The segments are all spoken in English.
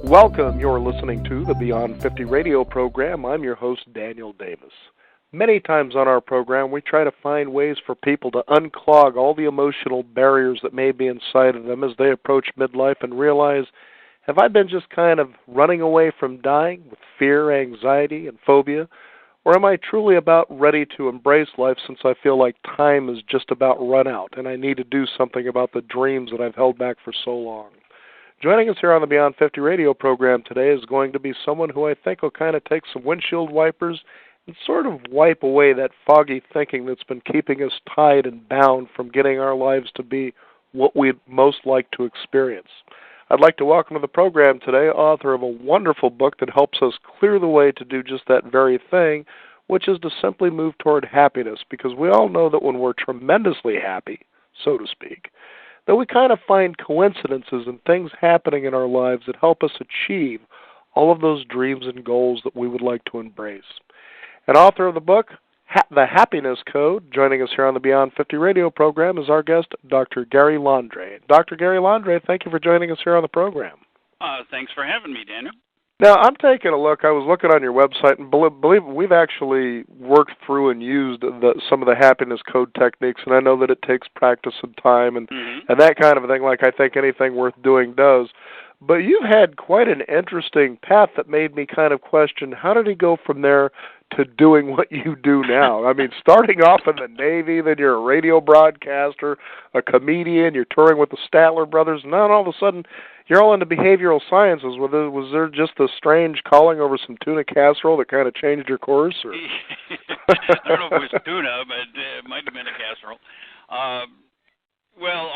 Welcome. You're listening to the Beyond 50 radio program. I'm your host, Daniel Davis. Many times on our program, we try to find ways for people to unclog all the emotional barriers that may be inside of them as they approach midlife and realize, have I been just kind of running away from dying with fear, anxiety, and phobia? Or am I truly about ready to embrace life since I feel like time is just about run out and I need to do something about the dreams that I've held back for so long? Joining us here on the Beyond 50 radio program today is going to be someone who I think will kind of take some windshield wipers and sort of wipe away that foggy thinking that's been keeping us tied and bound from getting our lives to be what we'd most like to experience. I'd like to welcome to the program today author of a wonderful book that helps us clear the way to do just that very thing, which is to simply move toward happiness, because we all know that when we're tremendously happy, so to speak, that we kind of find coincidences and things happening in our lives that help us achieve all of those dreams and goals that we would like to embrace. And author of the book, The Happiness Code, joining us here on the Beyond 50 radio program is our guest, Dr. Gary Landry. Dr. Gary Landry, thank you for joining us here on the program. Thanks for having me, Daniel. Now, I'm taking a look. I was looking on your website, and believe we've actually worked through and used some of the happiness code techniques, and I know that it takes practice and time and that kind of a thing, like I think anything worth doing does. But you've had quite an interesting path that made me kind of question, how did he go from there to doing what you do now? I mean, starting off in the Navy, then you're a radio broadcaster, a comedian, you're touring with the Statler brothers, and then all of a sudden you're all into behavioral sciences. Was there just a strange calling over some tuna casserole that kind of changed your course? Or? I don't know if it was tuna, but it might have been a casserole. Well,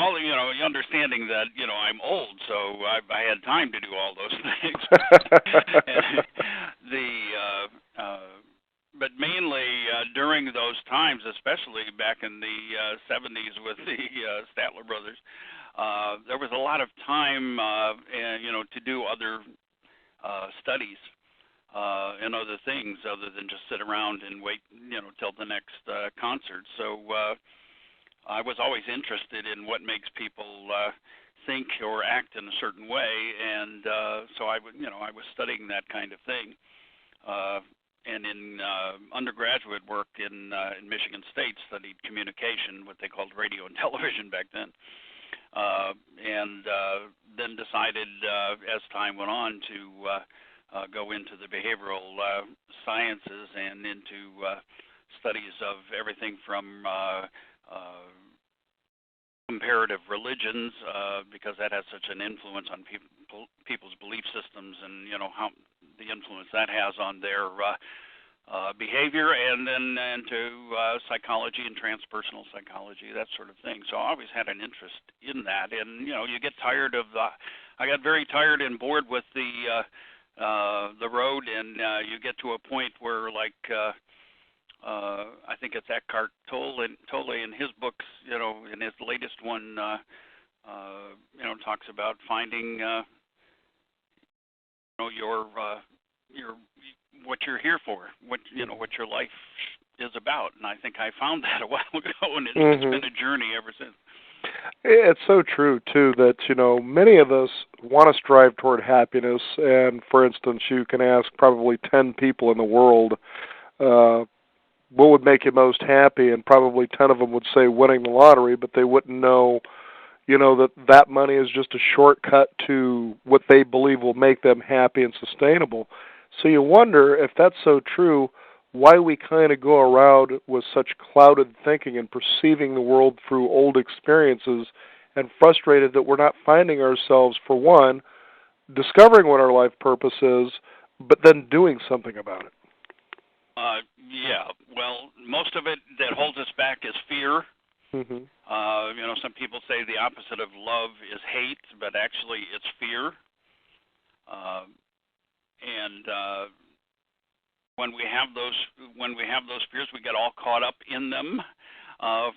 understanding that, I'm old, so I had time to do all those things. But mainly during those times, especially back in the 70s with the Statler brothers, there was a lot of time, to do other studies and other things other than just sit around and wait, till the next concert. So I was always interested in what makes people think or act in a certain way, and so I was studying that kind of thing. And in undergraduate work in Michigan State, studied communication, what they called radio and television back then. And then decided as time went on to go into the behavioral sciences and into studies of everything from comparative religions, because that has such an influence on people's belief systems, and how the influence that has on their behavior, and then into psychology and transpersonal psychology, that sort of thing. So I always had an interest in that, and you get tired of I got very tired and bored with the road, and you get to a point where, like, I think it's Eckhart Tolle in his books, in his latest one, talks about finding, your what you're here for, what your life is about, and I think I found that a while ago, and it's been a journey ever since. It's so true, too, that, many of us want to strive toward happiness, and, for instance, you can ask probably 10 people in the world, what would make you most happy, and probably 10 of them would say winning the lottery, but they wouldn't know, that money is just a shortcut to what they believe will make them happy and sustainable. So you wonder, if that's so true, why we kind of go around with such clouded thinking and perceiving the world through old experiences, and frustrated that we're not finding ourselves, for one, discovering what our life purpose is, but then doing something about it. Yeah, well, most of it that holds us back is fear. Some people say the opposite of love is hate, but actually it's fear. And when we have those fears, we get all caught up in them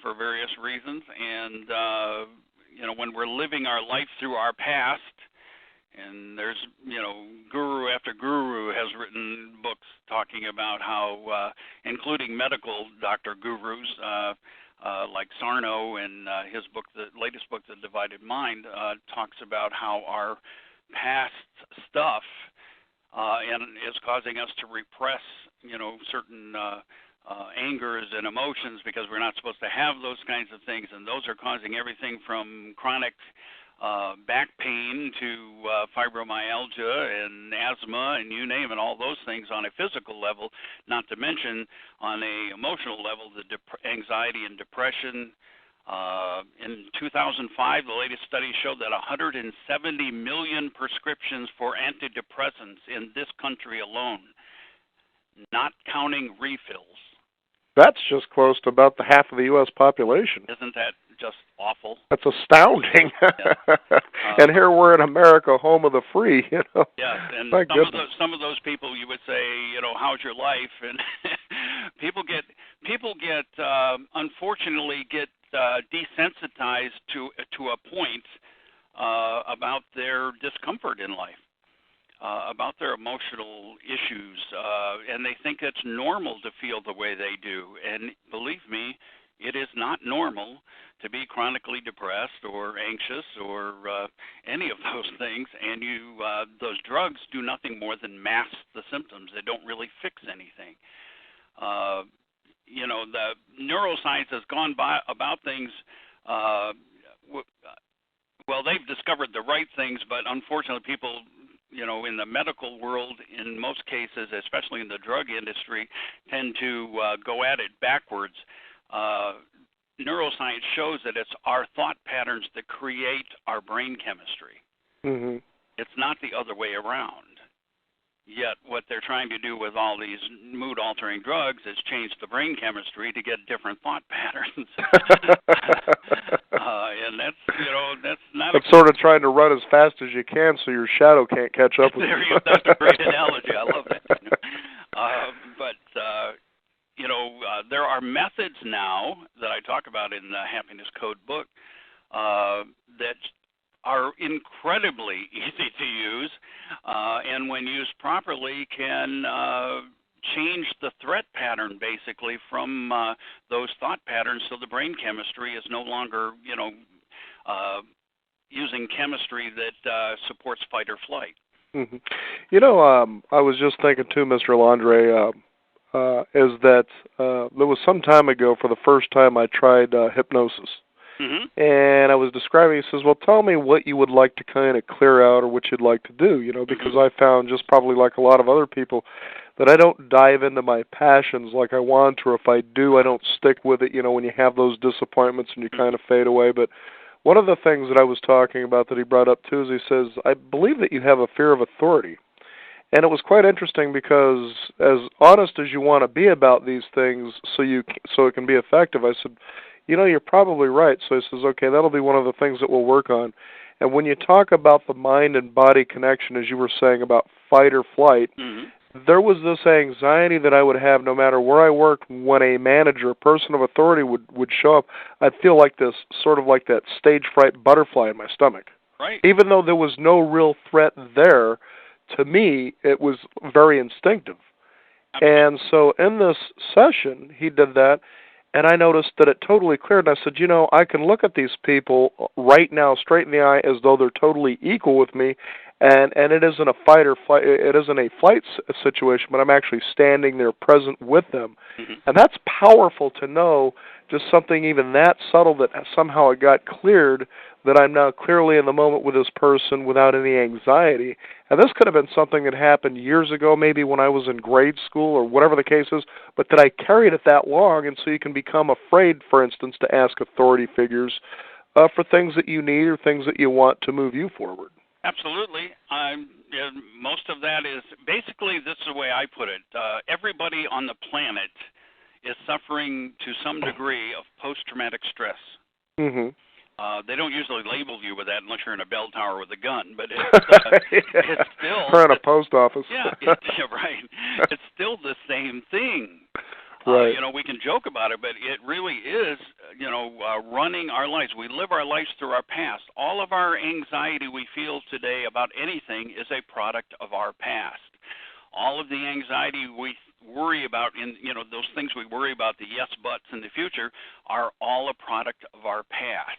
for various reasons. And when we're living our life through our past, and there's guru after guru has written books talking about how, including medical doctor gurus like Sarno, and his book, the latest book, The Divided Mind, talks about how our past stuff, and is causing us to repress, certain angers and emotions because we're not supposed to have those kinds of things, and those are causing everything from chronic back pain to fibromyalgia and asthma and you name it, all those things on a physical level, not to mention on a emotional level, the anxiety and depression. In 2005, the latest study showed that 170 million prescriptions for antidepressants in this country alone, not counting refills. That's just close to about the half of the U.S. population. Isn't that just awful? That's astounding. Yeah. And here we're in America, home of the free. Yes, and some of those people, you would say, how's your life? And people get unfortunately desensitized to a point about their discomfort in life. About their emotional issues, and they think it's normal to feel the way they do. And believe me, it is not normal to be chronically depressed or anxious or any of those things. And those drugs do nothing more than mask the symptoms. They don't really fix anything. The neuroscience has gone about things. Well, they've discovered the right things, but unfortunately, people, in the medical world, in most cases, especially in the drug industry, tend to go at it backwards. Neuroscience shows that it's our thought patterns that create our brain chemistry. Mm-hmm. It's not the other way around. Yet what they're trying to do with all these mood-altering drugs is change the brain chemistry to get different thought patterns. And that's not. It's sort of trying to run as fast as you can so your shadow can't catch up with you. That's a great analogy. I love that. There are methods now that I talk about in the Happiness Code book that are incredibly easy to use, and when used properly can change the threat pattern basically from those thought patterns, so the brain chemistry is no longer, using chemistry that supports fight or flight. Mm-hmm. I was just thinking too, Mr. Landre, is that there was some time ago, for the first time, I tried hypnosis. Mm-hmm. And I was describing, he says, well, tell me what you would like to kind of clear out or what you'd like to do, because I found, just probably like a lot of other people, that I don't dive into my passions like I want to, or if I do, I don't stick with it, when you have those disappointments and you kind of fade away. But one of the things that I was talking about that he brought up too is he says, I believe that you have a fear of authority. And it was quite interesting because as honest as you want to be about these things so it can be effective, I said, you're probably right. So he says, okay, that'll be one of the things that we'll work on. And when you talk about the mind and body connection, as you were saying about fight or flight, there was this anxiety that I would have no matter where I worked when a manager, a person of authority would show up. I'd feel like this, sort of like that stage fright butterfly in my stomach. Right. Even though there was no real threat there, to me, it was very instinctive. And so in this session, he did that, and I noticed that it totally cleared. And I said, I can look at these people right now straight in the eye as though they're totally equal with me, and it isn't a fight or flight. It isn't a flight situation, but I'm actually standing there present with them. Mm-hmm. And that's powerful to know, just something even that subtle that somehow it got cleared, that I'm now clearly in the moment with this person without any anxiety. And this could have been something that happened years ago, maybe when I was in grade school or whatever the case is, but that I carried it that long, and so you can become afraid, for instance, to ask authority figures for things that you need or things that you want to move you forward. Absolutely. Most of that is, basically, this is the way I put it. Everybody on the planet is suffering to some degree of post-traumatic stress. Mm-hmm. They don't usually label you with that unless you're in a bell tower with a gun, but it's still... Or in a post office. Yeah, right. It's still the same thing. Right. We can joke about it, but it really is, running our lives. We live our lives through our past. All of our anxiety we feel today about anything is a product of our past. All of the anxiety we worry about, those things we worry about, the yes buts in the future, are all a product of our past.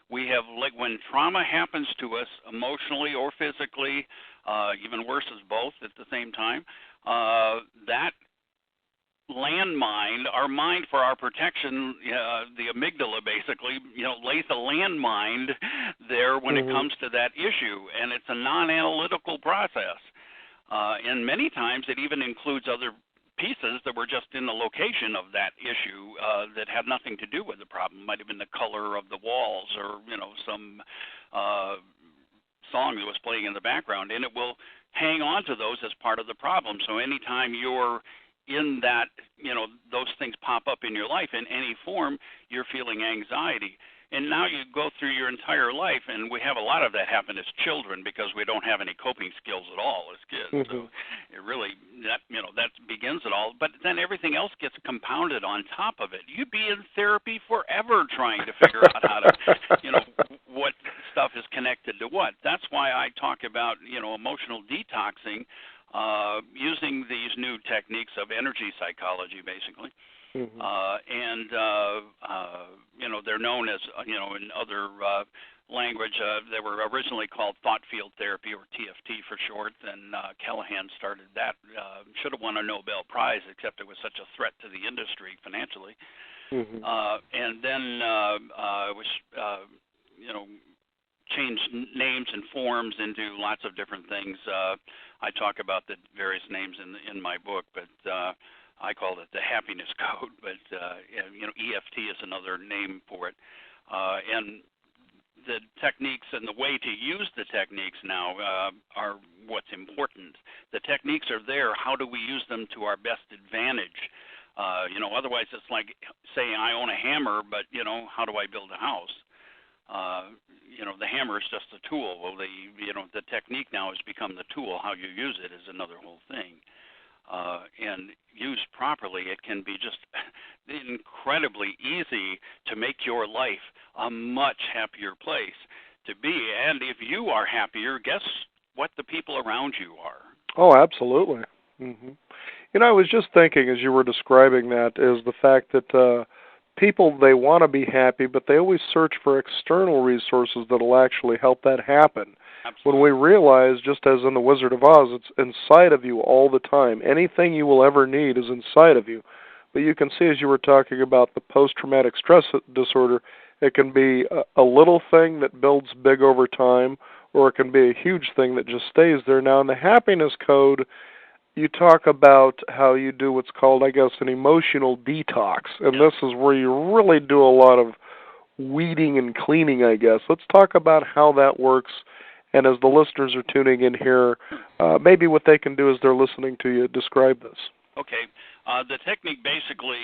We have, like, when trauma happens to us emotionally or physically, even worse is both at the same time, that landmine, our mind for our protection, the amygdala basically, lays a landmine there when it comes to that issue, and it's a non-analytical process. And many times it even includes other pieces that were just in the location of that issue that had nothing to do with the problem. Might have been the color of the walls, or some song that was playing in the background, and it will hang on to those as part of the problem. So anytime you're in that, those things pop up in your life in any form, you're feeling anxiety. And now you go through your entire life, and we have a lot of that happen as children because we don't have any coping skills at all as kids. So it really, that begins it all. But then everything else gets compounded on top of it. You'd be in therapy forever trying to figure out how to, what stuff is connected to what. That's why I talk about, emotional detoxing, using these new techniques of energy psychology, basically. They're known as, in other language, they were originally called thought field therapy, or TFT for short, and Callahan started that. Should have won a Nobel Prize, except it was such a threat to the industry financially. And then it was, changed names and forms into lots of different things. I talk about the various names in my book, but I call it the happiness code, but EFT is another name for it. And the techniques and the way to use the techniques now are what's important. The techniques are there. How do we use them to our best advantage? Otherwise it's like saying I own a hammer, but how do I build a house? The hammer is just a tool. Well, the technique now has become the tool. How you use it is another whole thing. And used properly, it can be just incredibly easy to make your life a much happier place to be. And if you are happier, guess what the people around you are? Oh, absolutely. I was just thinking as you were describing that is the fact that people, they want to be happy, but they always search for external resources that will actually help that happen. When we realize, just as in The Wizard of Oz, it's inside of you all the time. Anything you will ever need is inside of you. But you can see, as you were talking about the post-traumatic stress disorder, it can be a little thing that builds big over time, or it can be a huge thing that just stays there. Now, in the happiness code, you talk about how you do what's called, I guess, an emotional detox. And this is where you really do a lot of weeding and cleaning, I guess. Let's talk about how that works. And as the listeners are tuning in here, maybe what they can do as they're listening to you describe this. Okay. The technique basically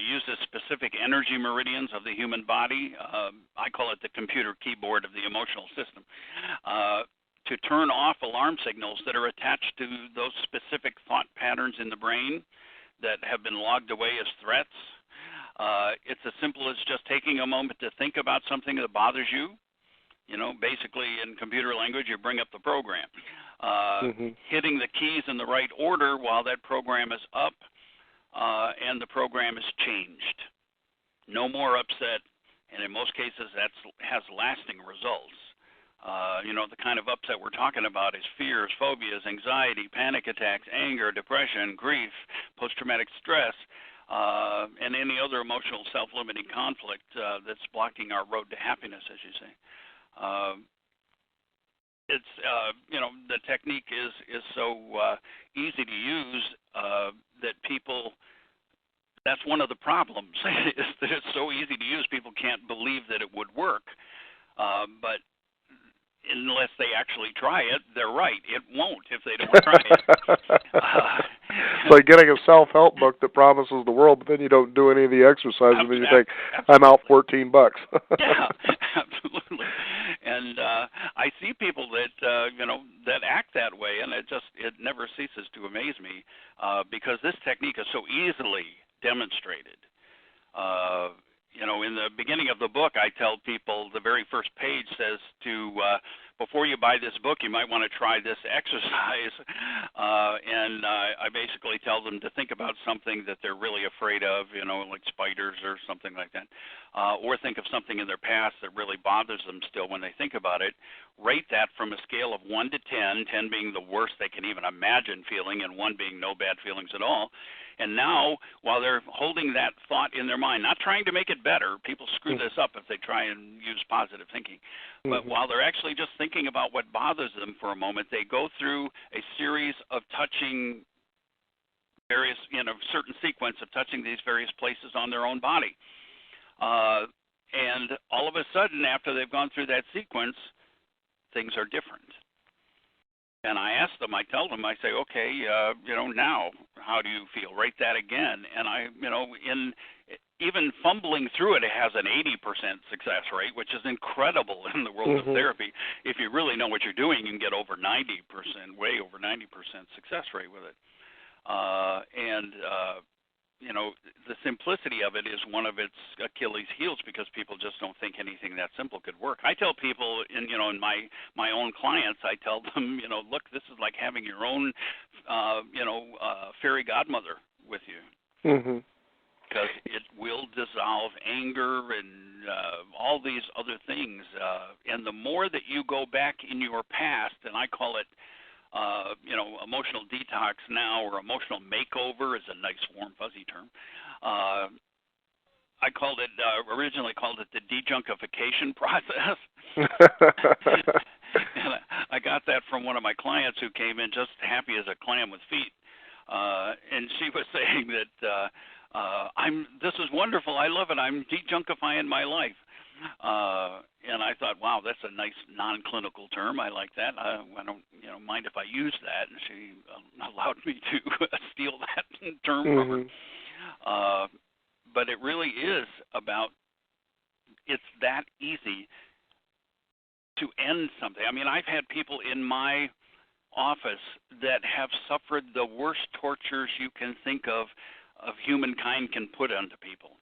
uses specific energy meridians of the human body. I call it the computer keyboard of the emotional system, to turn off alarm signals that are attached to those specific thought patterns in the brain that have been logged away as threats. It's as simple as just taking a moment to think about something that bothers you. Basically in computer language, you bring up the program. Hitting the keys in the right order while that program is up, and the program is changed. No more upset, and in most cases that has lasting results. The kind of upset we're talking about is fears, phobias, anxiety, panic attacks, anger, depression, grief, post-traumatic stress, and any other emotional self-limiting conflict that's blocking our road to happiness, as you say. It's the technique is so easy to use that people. That's one of the problems is that it's so easy to use. People can't believe that it would work, but unless they actually try it, they're right. It won't if they don't try it. It's like getting a self-help book that promises the world, but then you don't do any of the exercises, and then you think, I'm out $14. Yeah, absolutely. And I see people that that act that way, and it never ceases to amaze me because this technique is so easily demonstrated. In the beginning of the book, I tell people the very first page says to before you buy this book, you might want to try this exercise. And I basically tell them to think about something that they're really afraid of, like spiders or something like that, or think of something in their past that really bothers them still when they think about it. Rate that from a scale of 1 to 10, 10 being the worst they can even imagine feeling, and 1 being no bad feelings at all. And now, while they're holding that thought in their mind, not trying to make it better, people screw this up if they try and use positive thinking, but while they're actually just thinking about what bothers them for a moment, they go through a series of touching various, certain sequence of touching these various places on their own body. And all of a sudden, after they've gone through that sequence, things are different. And I ask them, I tell them, I say, okay, now, how do you feel? Rate that again. And in even fumbling through it, it has an 80% success rate, which is incredible in the world of therapy. If you really know what you're doing, you can get over 90%, way over 90% success rate with it. The simplicity of it is one of its Achilles heels, because people just don't think anything that simple could work. I tell people in my own clients, I tell them, look, this is like having your own fairy godmother with you. Because it will dissolve anger and all these other things. And the more that you go back in your past, and I call it emotional detox now, or emotional makeover is a nice warm fuzzy term. I originally called it the dejunkification process. And I got that from one of my clients who came in just happy as a clam with feet. And she was saying that this is wonderful, I love it, I'm dejunkifying my life. And I thought, wow, that's a nice non-clinical term. I like that. I don't, mind if I use that. And she allowed me to steal that term from her. But it really is about, it's that easy to end something. I mean, I've had people in my office that have suffered the worst tortures you can think of humankind can put onto people.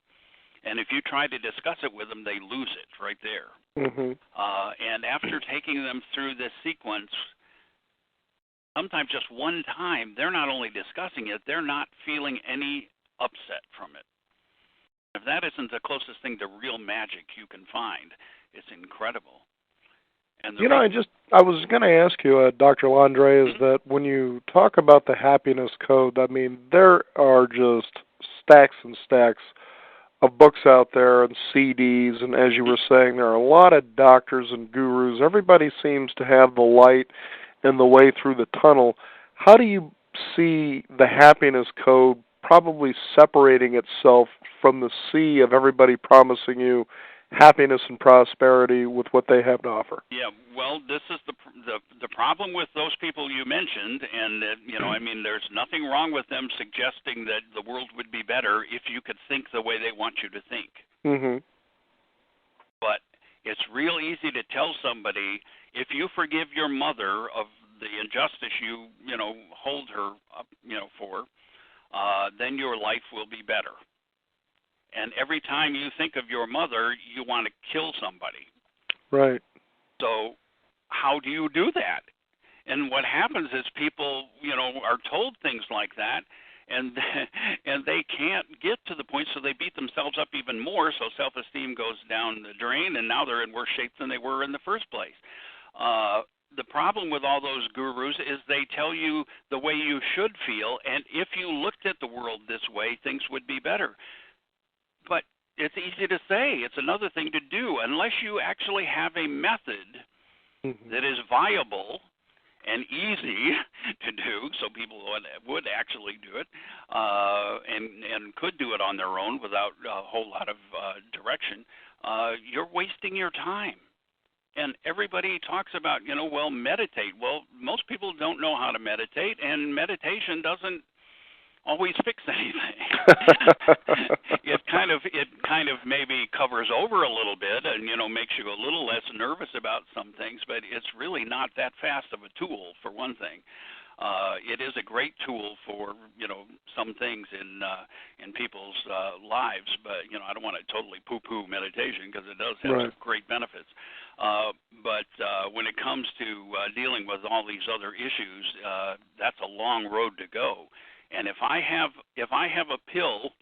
And if you try to discuss it with them, they lose it right there. And after taking them through this sequence, sometimes just one time, they're not only discussing it, they're not feeling any upset from it. If that isn't the closest thing to real magic you can find, it's incredible. And I was going to ask you, Dr. Landre, is that when you talk about the happiness code, I mean, there are just stacks and stacks of books out there and CDs, and as you were saying, there are a lot of doctors and gurus. Everybody seems to have the light and the way through the tunnel. How do you see the happiness code probably separating itself from the sea of everybody promising you happiness and prosperity with what they have to offer? Yeah, well, this is the problem with those people you mentioned, and I mean, there's nothing wrong with them suggesting that the world would be better if you could think the way they want you to think. But it's real easy to tell somebody, if you forgive your mother of the injustice you hold her up, for, then your life will be better. And every time you think of your mother, you want to kill somebody. Right. So how do you do that? And what happens is people, are told things like that, and they can't get to the point, so they beat themselves up even more, so self-esteem goes down the drain, and now they're in worse shape than they were in the first place. The problem with all those gurus is they tell you the way you should feel, and if you looked at the world this way, things would be better. But it's easy to say. It's another thing to do. Unless you actually have a method that is viable and easy to do, so people would actually do it, and could do it on their own without a whole lot of direction, you're wasting your time. And everybody talks about, meditate. Well, most people don't know how to meditate, and meditation doesn't always fix anything. It kind of maybe covers over a little bit and, makes you a little less nervous about some things, but it's really not that fast of a tool, for one thing. It is a great tool for some things in people's lives, but I don't want to totally poo-poo meditation because it does have Right. some great benefits. But when it comes to dealing with all these other issues, that's a long road to go. And if I have a pill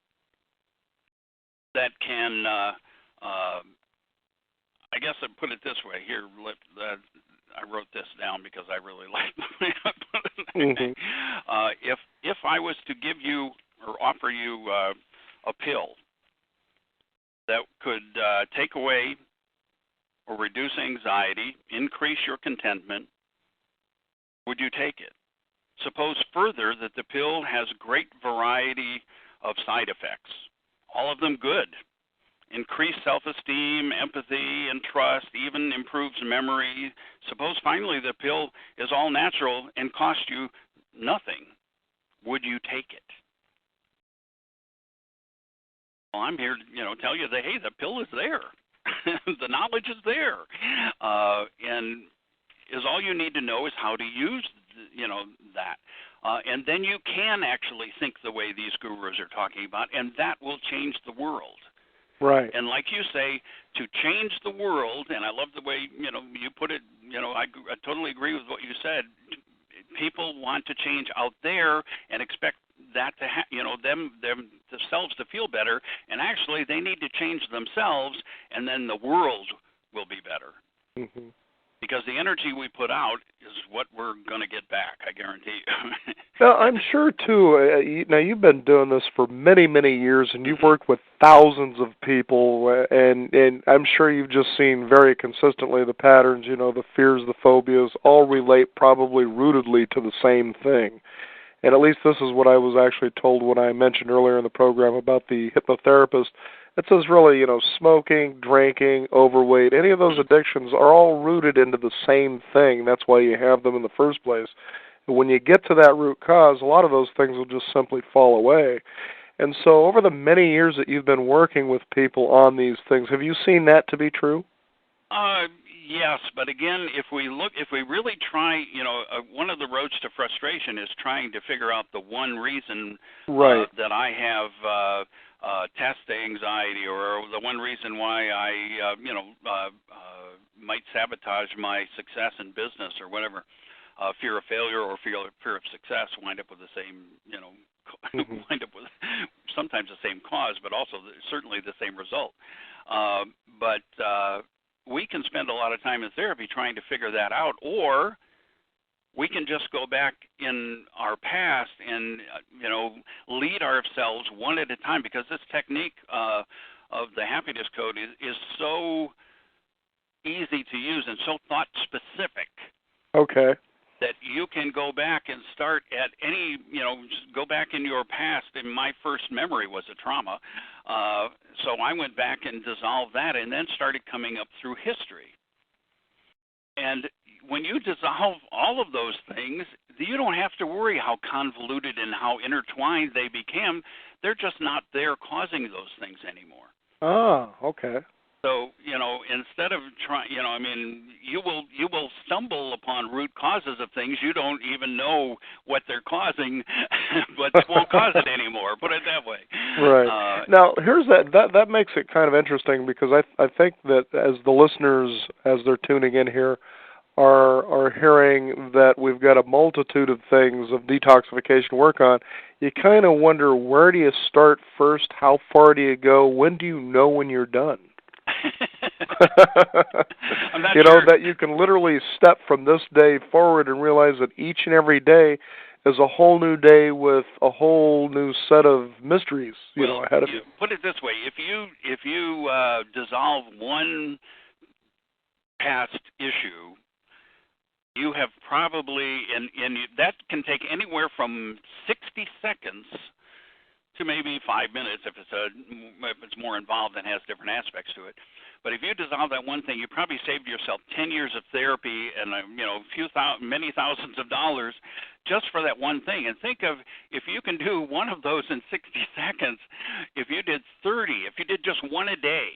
that can, I guess I put it this way. Here, I wrote this down because I really like the way I put it. Mm-hmm. If I was to give you or offer you a pill that could take away or reduce anxiety, increase your contentment, would you take it? Suppose further that the pill has great variety of side effects, all of them good. Increased self-esteem, empathy, and trust, even improves memory. Suppose finally the pill is all natural and costs you nothing. Would you take it? Well, I'm here to tell you that, hey, the pill is there. The knowledge is there. And is all you need to know is how to use that. And then you can actually think the way these gurus are talking about, and that will change the world. Right. And like you say, to change the world, and I love the way you put it. I totally agree with what you said. People want to change out there and expect that to themselves to feel better, and actually they need to change themselves, and then the world will be better. Mm-hmm. Because the energy we put out is what we're going to get back, I guarantee you. Now, I'm sure, too, now you've been doing this for many, many years, and you've worked with thousands of people, and I'm sure you've just seen very consistently the patterns, the fears, the phobias, all relate probably rootedly to the same thing. And at least this is what I was actually told when I mentioned earlier in the program about the hypnotherapist. It says really, smoking, drinking, overweight, any of those addictions are all rooted into the same thing. That's why you have them in the first place. And when you get to that root cause, a lot of those things will just simply fall away. And so over the many years that you've been working with people on these things, have you seen that to be true? Yes, but again, if we really try, one of the roads to frustration is trying to figure out the one reason Right. that I have test anxiety, or the one reason why I, might sabotage my success in business or whatever. Fear of failure or fear of success wind up with the same, Mm-hmm. wind up with sometimes the same cause, but also certainly the same result. But we can spend a lot of time in therapy trying to figure that out, or we can just go back in our past and, lead ourselves one at a time, because this technique of the happiness code is so easy to use and so thought specific. Okay. That you can go back and start at any, just go back in your past. And my first memory was a trauma. So I went back and dissolved that and then started coming up through history. And when you dissolve all of those things, you don't have to worry how convoluted and how intertwined they became. They're just not there causing those things anymore. Ah, okay. So, instead of trying, you will stumble upon root causes of things. You don't even know what they're causing, but they won't cause it anymore. Put it that way. Right. Now, here's that makes it kind of interesting, because I think that as the listeners, as they're tuning in here, are hearing that we've got a multitude of things of detoxification to work on, you kind of wonder, where do you start first? How far do you go? When do you know when you're done? I'm not sure. That you can literally step from this day forward and realize that each and every day is a whole new day with a whole new set of mysteries, ahead of you. Put it this way: if you dissolve one past issue, you have probably, and that can take anywhere from 60 seconds to maybe 5 minutes if it's more involved and has different aspects to it. But if you dissolve that one thing, you probably saved yourself 10 years of therapy and many thousands of dollars just for that one thing. And think of, if you can do one of those in 60 seconds, if you did 30, if you did just one a day,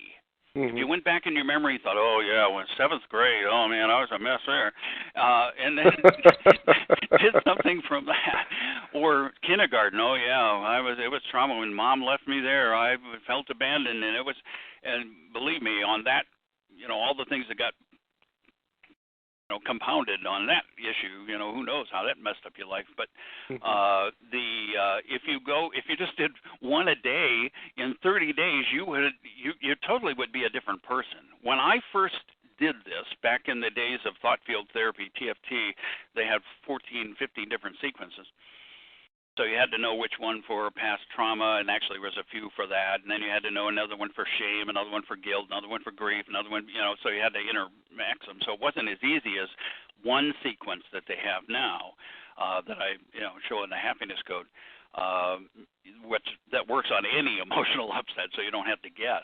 If you went back in your memory and thought, oh, yeah, when 7th grade, oh, man, I was a mess there, and then did something from that. Or kindergarten, oh, yeah, it was trauma when Mom left me there. I felt abandoned, and believe me, on that, all the things that got compounded on that issue, who knows how that messed up your life. But if you just did one a day in 30 days, you totally would be a different person. When I first did this back in the days of thought field therapy, TFT, they had 14, 15 different sequences. So you had to know which one for past trauma, and actually there was a few for that, and then you had to know another one for shame, another one for guilt, another one for grief, another one, so you had to intermix them. So it wasn't as easy as one sequence that they have now that I show in the happiness code, that works on any emotional upset, so you don't have to guess.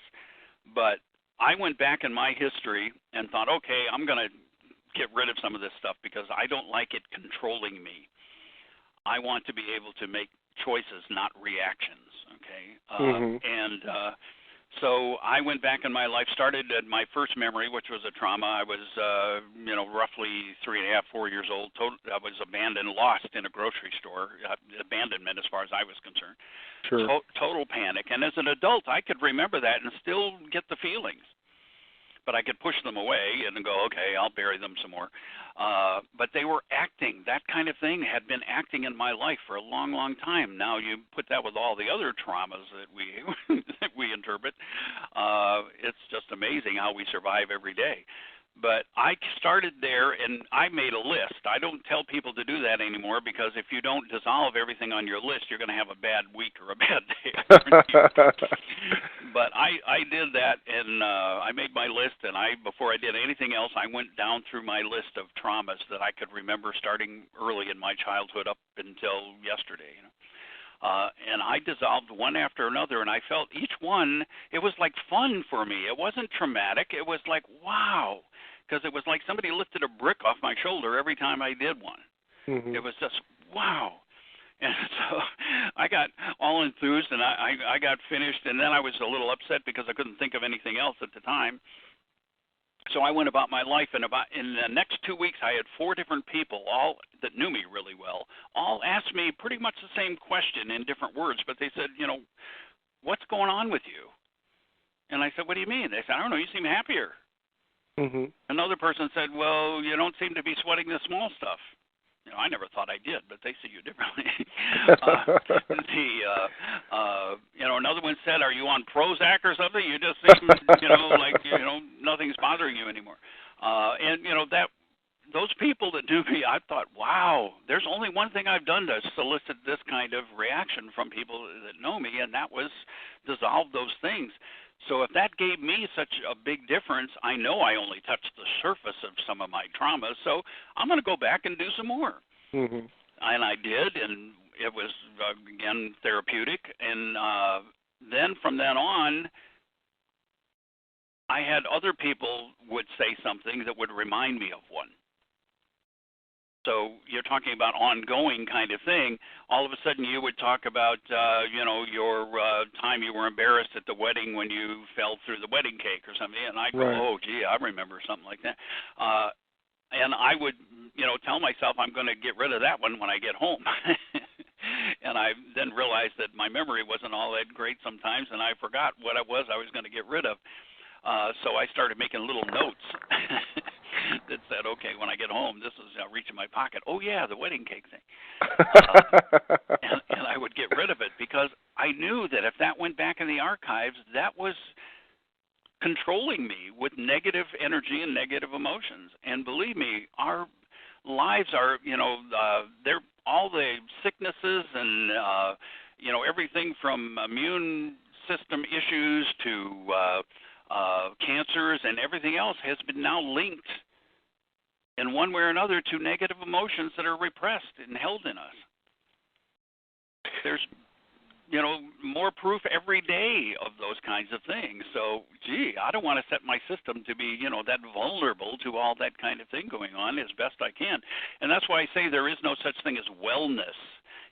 But I went back in my history and thought, okay, I'm going to get rid of some of this stuff because I don't like it controlling me. I want to be able to make choices, not reactions, okay? And so I went back in my life, started at my first memory, which was a trauma. I was, roughly 3.5, 4 years old. I was abandoned, lost in a grocery store, abandonment as far as I was concerned. Sure. Total panic. And as an adult, I could remember that and still get the feelings. But I could push them away and go, okay, I'll bury them some more. But they were acting. That kind of thing had been acting in my life for a long, long time. Now you put that with all the other traumas that we interpret. It's just amazing how we survive every day. But I started there, and I made a list. I don't tell people to do that anymore because if you don't dissolve everything on your list, you're going to have a bad week or a bad day. But I did that, and I made my list, and before I did anything else, I went down through my list of traumas that I could remember starting early in my childhood up until yesterday. And I dissolved one after another, and I felt each one, it was like fun for me. It wasn't traumatic. It was like, wow, because it was like somebody lifted a brick off my shoulder every time I did one. It was just, wow. And so I got all enthused, and I got finished, and then I was a little upset because I couldn't think of anything else at the time. So I went about my life, and in the next 2 weeks, I had 4 different people, all that knew me really well, all asked me pretty much the same question in different words, but they said, what's going on with you? And I said, what do you mean? They said, I don't know, you seem happier. Another person said, well, you don't seem to be sweating the small stuff. I never thought I did, but they see you differently. Another one said, are you on Prozac or something? You just seem, like, nothing's bothering you anymore. Those people that knew me, I thought, wow, there's only one thing I've done to solicit this kind of reaction from people that know me, and that was dissolve those things. So if that gave me such a big difference, I know I only touched the surface of some of my traumas, so I'm going to go back and do some more. And I did, and it was, again, therapeutic. And then from then on, I had other people would say something that would remind me of one. So you're talking about ongoing kind of thing. All of a sudden you would talk about, your time you were embarrassed at the wedding when you fell through the wedding cake or something. And I'd go, oh, gee, I remember something like that. And I would, tell myself I'm going to get rid of that one when I get home. And I then realized that my memory wasn't all that great sometimes, and I forgot what it was I was going to get rid of. So I started making little notes that said, okay, when I get home, this is reach in my pocket. Oh, yeah, the wedding cake thing. And I would get rid of it because I knew that if that went back in the archives, that was controlling me with negative energy and negative emotions. And believe me, our lives are, they're all the sicknesses and, everything from immune system issues to cancers and everything else has been now linked in one way or another to negative emotions that are repressed and held in us. There's, more proof every day of those kinds of things. So, gee, I don't want to set my system to be, that vulnerable to all that kind of thing going on as best I can. And that's why I say there is no such thing as wellness.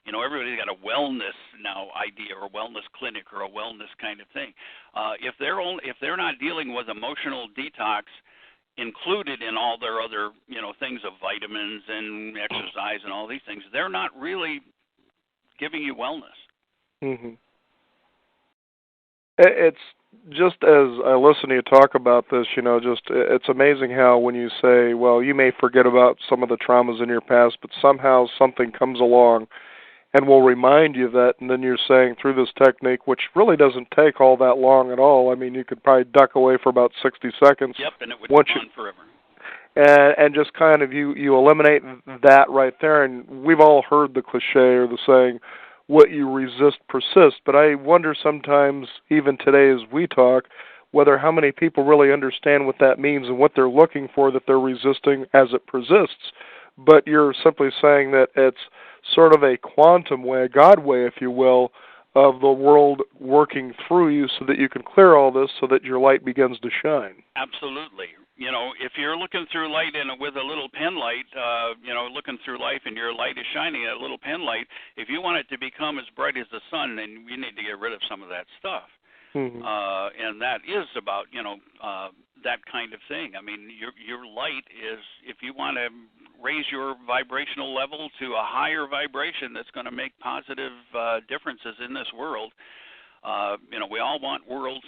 Everybody's got a wellness now idea or a wellness clinic or a wellness kind of thing. If they're not dealing with emotional detox included in all their other things of vitamins and exercise and all these things, they're not really giving you wellness. Mm-hmm. It's just as I listen to you talk about this, it's amazing how when you say, well, you may forget about some of the traumas in your past, but somehow something comes along and will remind you of that, and then you're saying through this technique, which really doesn't take all that long at all. I mean, you could probably duck away for about 60 seconds. Yep, and it would go on forever. And just kind of you eliminate that right there, and we've all heard the cliche or the saying, what you resist persists. But I wonder sometimes, even today as we talk, whether how many people really understand what that means and what they're looking for that they're resisting as it persists. But you're simply saying that it's sort of a quantum way, a God way, if you will, of the world working through you so that you can clear all this so that your light begins to shine. Absolutely. If you're looking through light with a little pen light, looking through life and your light is shining, a little pen light, if you want it to become as bright as the sun, then you need to get rid of some of that stuff. Mm-hmm. And that is about, that kind of thing. I mean, your light is, if you want to raise your vibrational level to a higher vibration that's going to make positive differences in this world, we all want world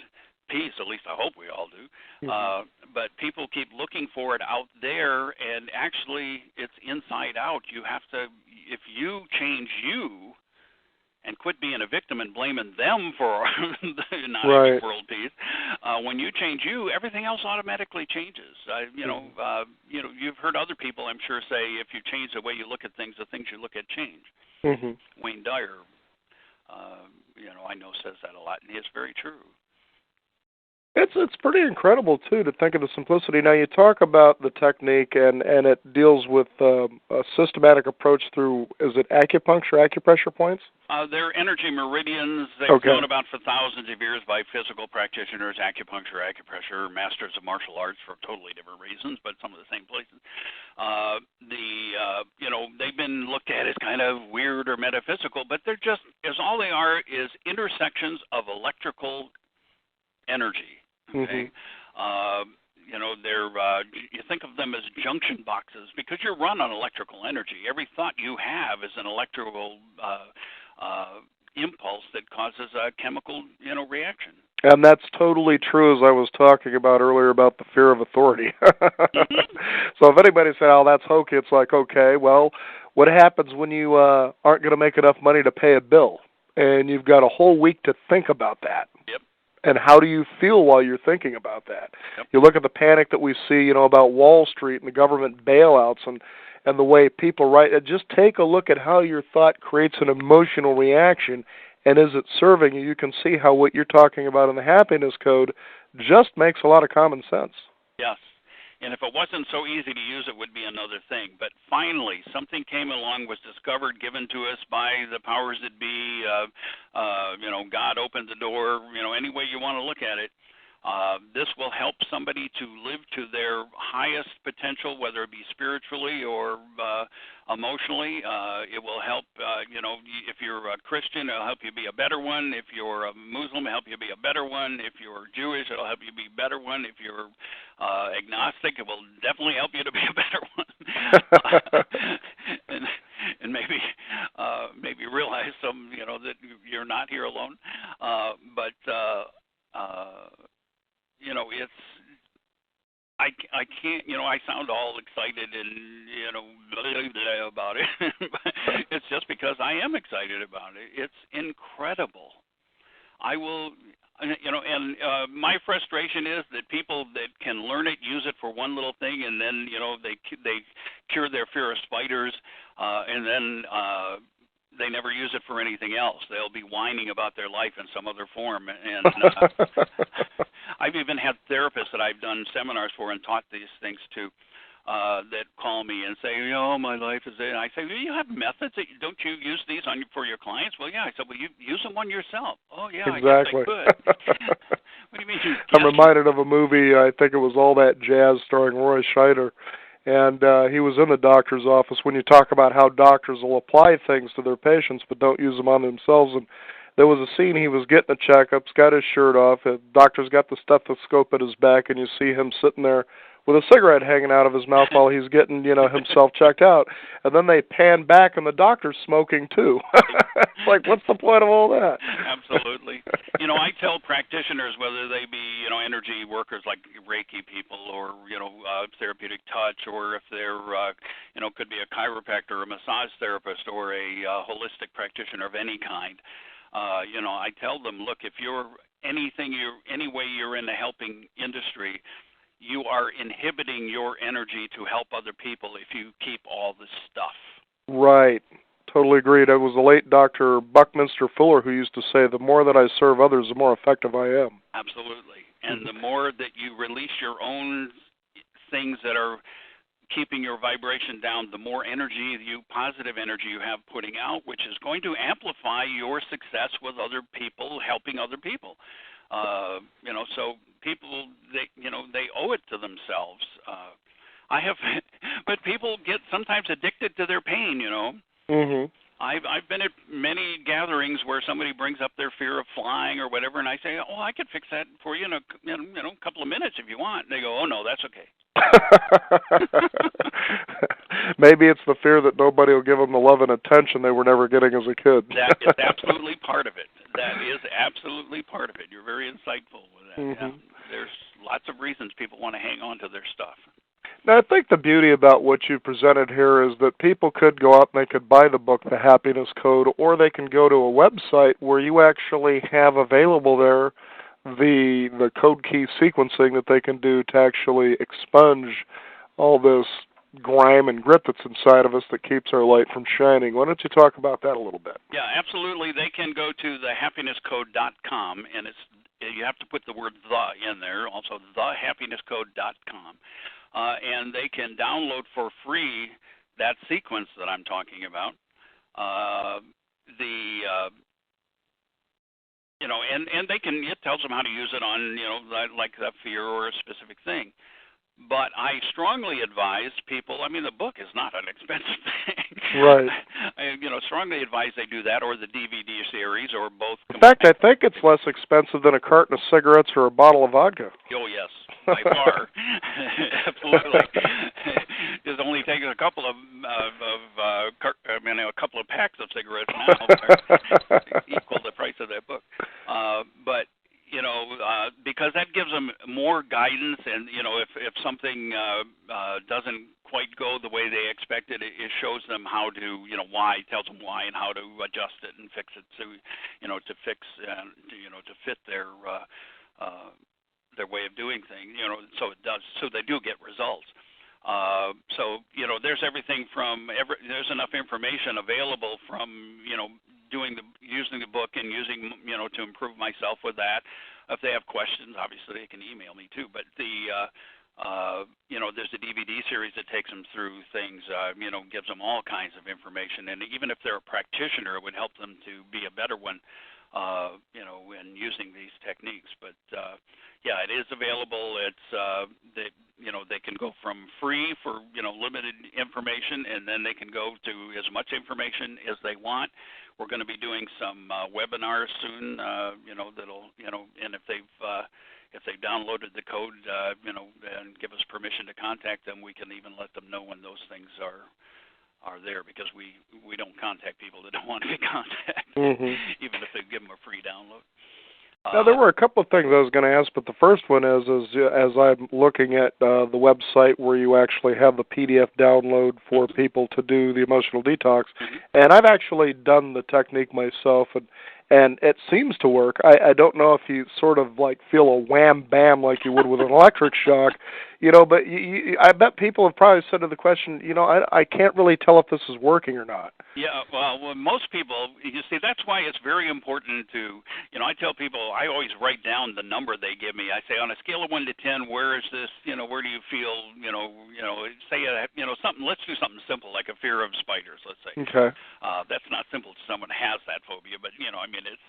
peace, at least I hope we all do. Mm-hmm. But people keep looking for it out there, and actually it's inside out. You have to, if you change you and quit being a victim and blaming them for not having world peace, when you change you, everything else automatically changes. You've heard other people, I'm sure, say if you change the way you look at things, the things you look at change. Mm-hmm. Wayne Dyer, I know says that a lot, and it's very true. It's pretty incredible, too, to think of the simplicity. Now, you talk about the technique, and it deals with a systematic approach through, is it acupuncture, acupressure points? They're energy meridians. They've known about for thousands of years by physical practitioners, acupuncture, acupressure, masters of martial arts for totally different reasons, but some of the same places. They've been looked at as kind of weird or metaphysical, but they're just, all they are is intersections of electrical energy. Okay, Mm-hmm. you think of them as junction boxes because you're run on electrical energy. Every thought you have is an electrical impulse that causes a chemical, reaction. And that's totally true, as I was talking about earlier about the fear of authority. Mm-hmm. So if anybody said, "Oh, that's hokey," it's like, okay, well, what happens when you aren't going to make enough money to pay a bill, and you've got a whole week to think about that? Yep. And how do you feel while you're thinking about that? Yep. You look at the panic that we see, about Wall Street and the government bailouts and the way people just take a look at how your thought creates an emotional reaction, and is it serving you? You can see how what you're talking about in the happiness code just makes a lot of common sense. Yes. And if it wasn't so easy to use, it would be another thing. But finally, something came along, was discovered, given to us by the powers that be. God opened the door, any way you want to look at it. This will help somebody to live to their highest potential, whether it be spiritually or emotionally. It will help, if you're a Christian, it'll help you be a better one. If you're a Muslim, it'll help you be a better one. If you're Jewish, it'll help you be a better one. If you're agnostic, it will definitely help you to be a better one. and maybe realize that you're not here alone. It's, I can't, I sound all excited and, blah, blah about it. It's just because I am excited about it. It's incredible. I will, and my frustration is that people that can learn it, use it for one little thing, and then, they cure their fear of spiders, and then they never use it for anything else. They'll be whining about their life in some other form. And I've even had therapists that I've done seminars for and taught these things to that call me and say, my life is it. And I say, well, you have methods. Don't you use these for your clients? Well, yeah. I said, well, you use them on yourself. Oh, yeah, exactly. I guess I could. What do you mean? I'm reminded of a movie, I think it was All That Jazz, starring Roy Scheider. And he was in the doctor's office when you talk about how doctors will apply things to their patients but don't use them on themselves. And there was a scene, he was getting a checkup, got his shirt off, the doctor's got the stethoscope at his back, and you see him sitting there with a cigarette hanging out of his mouth while he's getting, himself checked out. And then they pan back and the doctor's smoking too. It's like, what's the point of all that? Absolutely. I tell practitioners, whether they be, energy workers like Reiki people or, therapeutic touch, or if they're, could be a chiropractor or a massage therapist or a holistic practitioner of any kind. I tell them, look, if you're any way you're in the helping industry, you are inhibiting your energy to help other people if you keep all this stuff. Right. Totally agreed. It was the late Dr. Buckminster Fuller who used to say, the more that I serve others, the more effective I am. Absolutely. And the more that you release your own things that are keeping your vibration down, the more positive energy you have putting out, which is going to amplify your success with other people, helping other people. So people, they owe it to themselves. But people get sometimes addicted to their pain, Mm-hmm. I've been at many gatherings where somebody brings up their fear of flying or whatever, and I say, "Oh, I could fix that for you in a couple of minutes if you want." And they go, "Oh no, that's okay." Maybe it's the fear that nobody will give them the love and attention they were never getting as a kid. That is absolutely part of it. That is absolutely part of it. You're very insightful with that. Mm-hmm. Yeah. There's lots of reasons people want to hang on to their stuff. Now, I think the beauty about what you presented here is that people could go out and they could buy the book, The Happiness Code, or they can go to a website where you actually have available there the code key sequencing that they can do to actually expunge all this grime and grit that's inside of us that keeps our light from shining. Why don't you talk about that a little bit? Yeah, absolutely. They can go to thehappinesscode.com, and you have to put the word "the" in there, also thehappinesscode.com. And they can download for free that sequence that I'm talking about. And it tells them how to use it on, like a fear or a specific thing. But I strongly advise people, the book is not an expensive thing. Right. Strongly advise they do that, or the DVD series, or both. In fact, I think it's less expensive than a carton of cigarettes or a bottle of vodka. Oh, yes, by far. Absolutely. It only takes a couple of packs of cigarettes now to equal the price of that book. But because that gives them more guidance, and if something doesn't quite go the way they expected, it shows them how to, why, tells them why and how to adjust it and fix it to fit their way of doing things, so they do get results. There's everything from there's enough information available from using the book and using to improve myself with that. If they have questions, obviously they can email me too. But there's a DVD series that takes them through things, gives them all kinds of information, and even if they're a practitioner, it would help them to be a better one. In using these techniques. But it is available. It's they can go from free for limited information, and then they can go to as much information as they want. We're going to be doing some webinars soon. That'll and if they've downloaded the code, and give us permission to contact them, we can even let them know when those things are there, because we don't contact people that don't want to be contacted, even if they give them a free download. Now, there were a couple of things I was going to ask, but the first one is as I'm looking at the website where you actually have the PDF download for people to do the emotional detox, and I've actually done the technique myself, and it seems to work. I don't know if you sort of like feel a wham-bam like you would with an electric shock, but I bet people have probably said to the question, I can't really tell if this is working or not. Yeah, well, most people, you see, that's why it's very important to, I tell people, I always write down the number they give me. I say, on a scale of 1 to 10, where is this, where do you feel, say, something, let's do something simple, like a fear of spiders, let's say. Okay. That's not simple to someone who has that phobia, but, it's,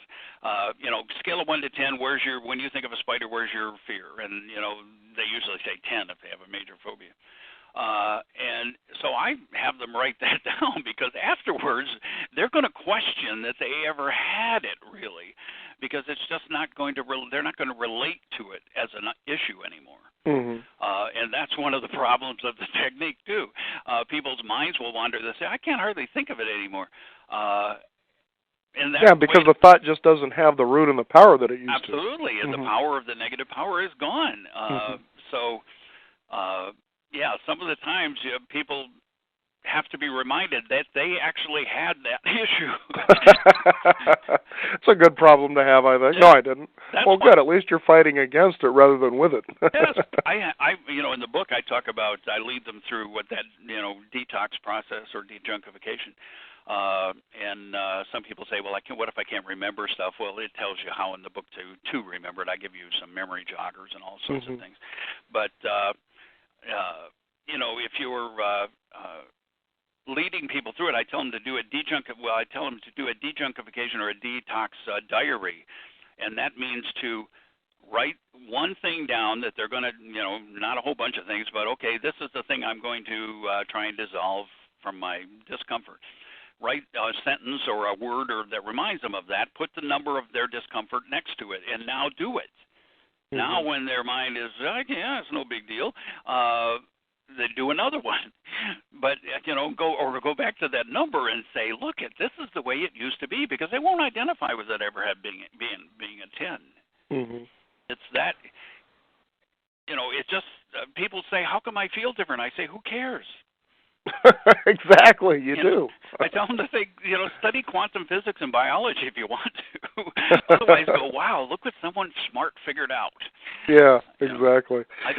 scale of 1 to 10, when you think of a spider, where's your fear? And, they usually say 10 if they have a major phobia. And so I have them write that down because afterwards they're going to question that they ever had it really, because it's just not going to. They're not going to relate to it as an issue anymore. Mm-hmm. And that's one of the problems of the technique too. People's minds will wander. They say, "I can't hardly think of it anymore." And that's because the thought just doesn't have the root and the power that it used to. Absolutely, and the power of the negative power is gone. So. Some of the times people have to be reminded that they actually had that issue. It's a good problem to have, I think. Yeah, no, I didn't. Well, good. At least you're fighting against it rather than with it. Yes, I in the book I talk about. I lead them through what that detox process or dejunkification. And some people say, well, what if I can't remember stuff? Well, it tells you how in the book to remember it. I give you some memory joggers and all sorts of things. But if you're leading people through it, I tell them to do a dejunkification or a detox diary, and that means to write one thing down that they're going to, not a whole bunch of things, but okay, this is the thing I'm going to try and dissolve from my discomfort. Write a sentence or a word that reminds them of that. Put the number of their discomfort next to it, and now do it. Now, when their mind is, it's no big deal, they do another one. But go back to that number and say, look, this is the way it used to be, because they won't identify with it ever being a 10. It's that. It's just people say, how come I feel different? I say, who cares? Exactly, you do. I tell them to think, study quantum physics and biology if you want to. Otherwise, go, wow, look what someone smart figured out. Yeah, exactly. I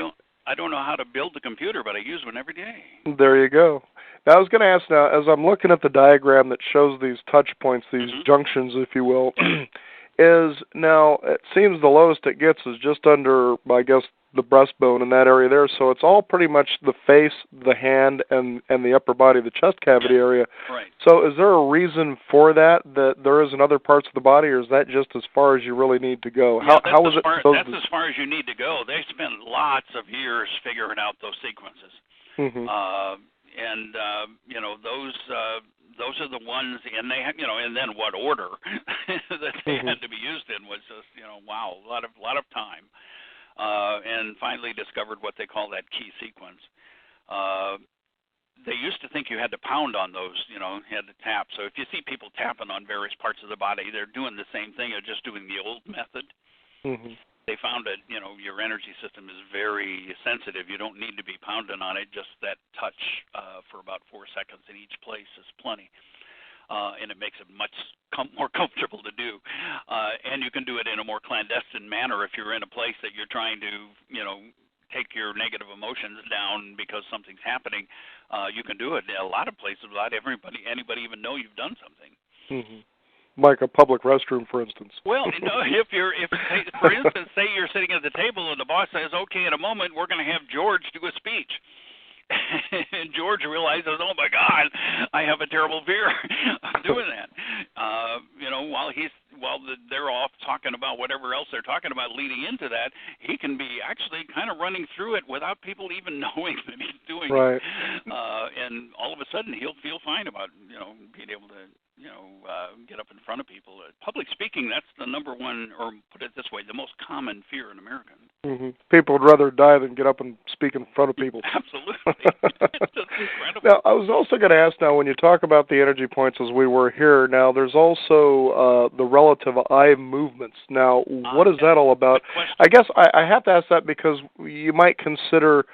don't know how to build a computer, but I use one every day. There you go. Now, I was going to ask now, as I'm looking at the diagram that shows these touch points, these junctions, if you will, it seems the lowest it gets is just under, I guess, the breastbone in that area there. So it's all pretty much the face, the hand, and the upper body, the chest cavity area. Right. So is there a reason for that there is in other parts of the body, or is that just as far as you really need to go? That's as far as you need to go. They spent lots of years figuring out those sequences. Those are the ones, and they and then what order that they had to be used in was just wow, a lot of time. And finally discovered what they call that key sequence. They used to think you had to pound on those, you had to tap. So if you see people tapping on various parts of the body, they're doing the same thing, or just doing the old method. They found that, your energy system is very sensitive. You don't need to be pounding on it. Just that touch for about 4 seconds in each place is plenty. And it makes it much more comfortable to do. And you can do it in a more clandestine manner if you're in a place that you're trying to, take your negative emotions down because something's happening. You can do it in a lot of places without anybody even know you've done something. Like a public restroom, for instance. Well, if for instance, say you're sitting at the table and the boss says, okay, in a moment we're going to have George do a speech. And George realizes, oh my God, I have a terrible fear of doing that. While they're off talking about whatever else they're talking about leading into that, he can be actually kind of running through it without people even knowing that he's doing it. And all of a sudden he'll feel fine about being able to get up in front of people. Public speaking, that's the number one, or put it this way, the most common fear in America. People would rather die than get up and speak in front of people. Absolutely. It's just incredible. Now, I was also going to ask now, when you talk about the energy points as we were here, now there's also the relative eye movements. Now, what is that all about? I guess I have to ask that because you might consider,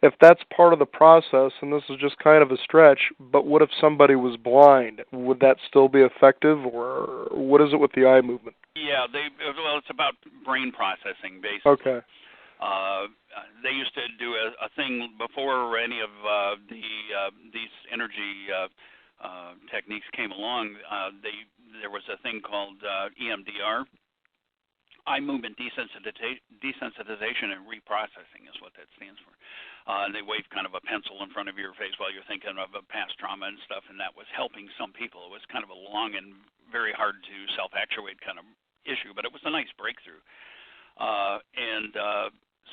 if that's part of the process, and this is just kind of a stretch, but what if somebody was blind? Would that still be effective, or what is it with the eye movement? Yeah, it's about brain processing, basically. Okay. They used to do a thing before any of these energy techniques came along. There was a thing called EMDR, eye movement desensitization and reprocessing is what that stands for. And they wave kind of a pencil in front of your face while you're thinking of a past trauma and stuff, and that was helping some people. It was kind of a long and very hard to self-actuate kind of issue, but it was a nice breakthrough.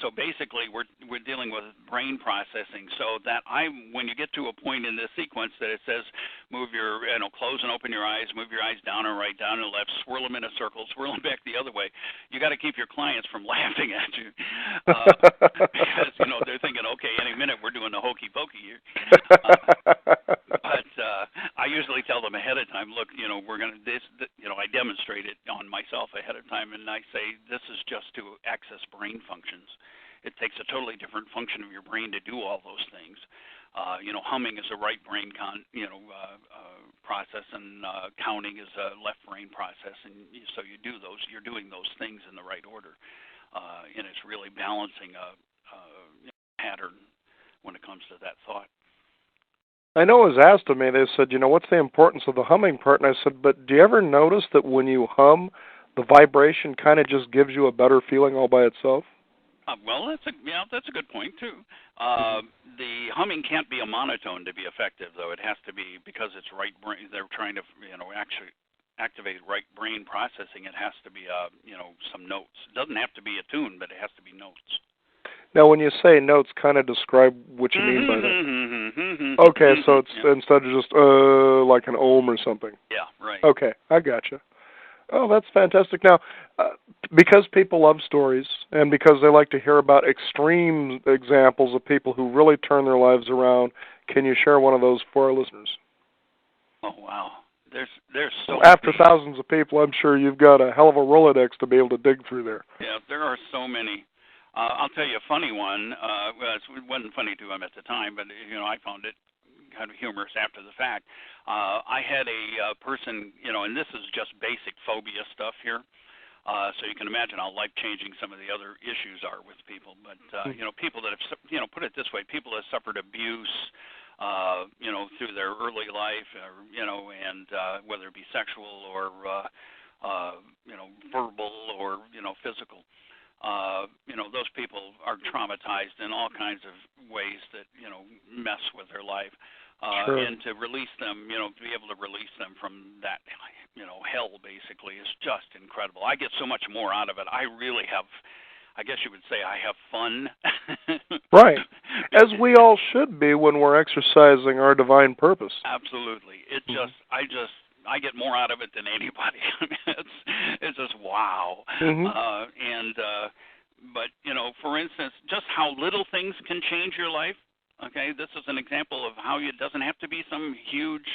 So basically, we're dealing with brain processing. So that when you get to a point in this sequence that it says, move your, close and open your eyes, move your eyes down and right, down and left, swirl them in a circle, swirl them back the other way. You got to keep your clients from laughing at you, because they're thinking, okay, any minute we're doing the hokey pokey here. But I usually tell them ahead of time, look, we're going to I demonstrate it on myself ahead of time, and I say this is just to access brain functions. It takes a totally different function of your brain to do all those things. Humming is a right brain process, and counting is a left brain process, and so you're doing those things in the right order, and it's really balancing a pattern when it comes to that thought. I know it was asked of me, they said, what's the importance of the humming part? And I said, but do you ever notice that when you hum, the vibration kind of just gives you a better feeling all by itself? Well, that's a good point too. The humming can't be a monotone to be effective, though. It has to be, because it's right brain. They're trying to, actually activate right brain processing. It has to be, some notes. It doesn't have to be a tune, but it has to be notes. Now, when you say notes, kind of describe what you mean by that. Okay, so it's instead of just like an ohm or something. Yeah, right. Okay, I gotcha. Oh, that's fantastic. Now, because people love stories and because they like to hear about extreme examples of people who really turn their lives around, can you share one of those for our listeners? Oh, wow. There's so After thousands of people, I'm sure you've got a hell of a Rolodex to be able to dig through there. Yeah, there are so many. I'll tell you a funny one. Well, it wasn't funny to him at the time, but I found it kind of humorous after the fact. I had a person, and this is just basic phobia stuff here. So you can imagine how life-changing some of the other issues are with people. But people that have, put it this way, people that have suffered abuse, through their early life, and whether it be sexual or verbal or physical. Those people are traumatized in all kinds of ways that, mess with their life. Sure. And to release them, to be able to release them from that, hell basically is just incredible. I get so much more out of it. I really have, I guess you would say I have fun. Right. As we all should be when we're exercising our divine purpose. Absolutely. I get more out of it than anybody. I mean, it's just wow. But for instance, just how little things can change your life. Okay, this is an example of how it doesn't have to be some huge,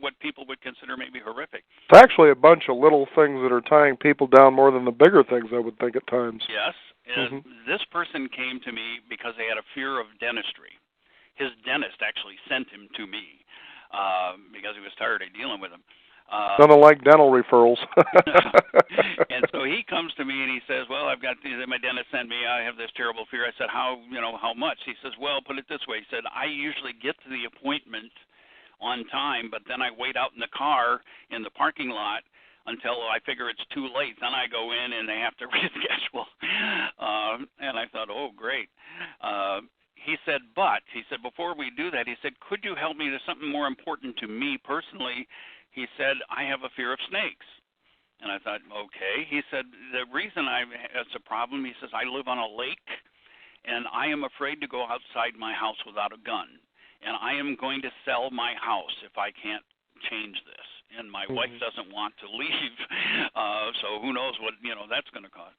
what people would consider maybe horrific. It's actually a bunch of little things that are tying people down more than the bigger things, I would think, at times. Yes, and this person came to me because they had a fear of dentistry. His dentist actually sent him to me because he was tired of dealing with him. Nothing like dental referrals. And so he comes to me and he says, well, I've got my dentist sent me, I have this terrible fear. I said, how much? He says, well, put it this way. He said, I usually get to the appointment on time, but then I wait out in the car in the parking lot until I figure it's too late. Then I go in and they have to reschedule. And I thought, oh, great. He said, before we do that, he said, could you help me? There's something more important to me personally. He said, I have a fear of snakes. And I thought, okay. He said, the reason it's a problem, he says, I live on a lake, and I am afraid to go outside my house without a gun. And I am going to sell my house if I can't change this. And my wife doesn't want to leave, so who knows what that's going to cost.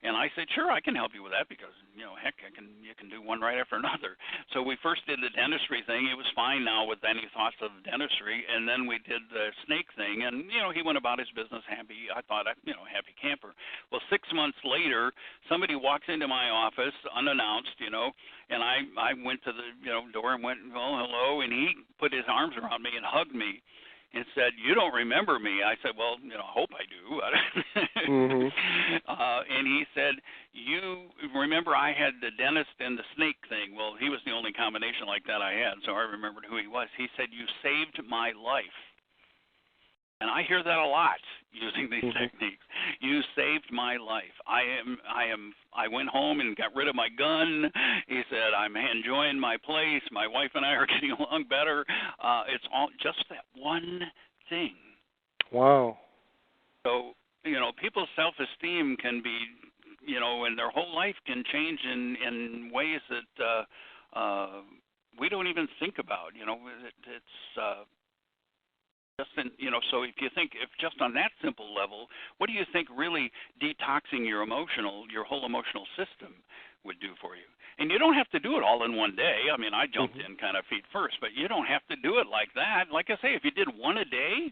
And I said, sure, I can help you with that because, heck, you can do one right after another. So we first did the dentistry thing. He was fine now with any thoughts of dentistry. And then we did the snake thing. And, he went about his business happy. I thought, happy camper. Well, 6 months later, somebody walks into my office unannounced, and I went to the, door and went, well, hello. And he put his arms around me and hugged me and said, you don't remember me. I said, well, I hope I do. And he said, you remember I had the dentist and the snake thing. Well, he was the only combination like that I had, so I remembered who he was. He said, you saved my life. And I hear that a lot using these techniques. You saved my life. I went home and got rid of my gun. He said, I'm enjoying my place. My wife and I are getting along better. It's all just that one thing. Wow. So, people's self-esteem can be and their whole life can change in ways that we don't even think about. It's so if you think, if just on that simple level, what do you think really detoxing your whole emotional system would do for you? And you don't have to do it all in one day. I mean, I jumped in kind of feet first, but you don't have to do it like that. Like I say, if you did one a day,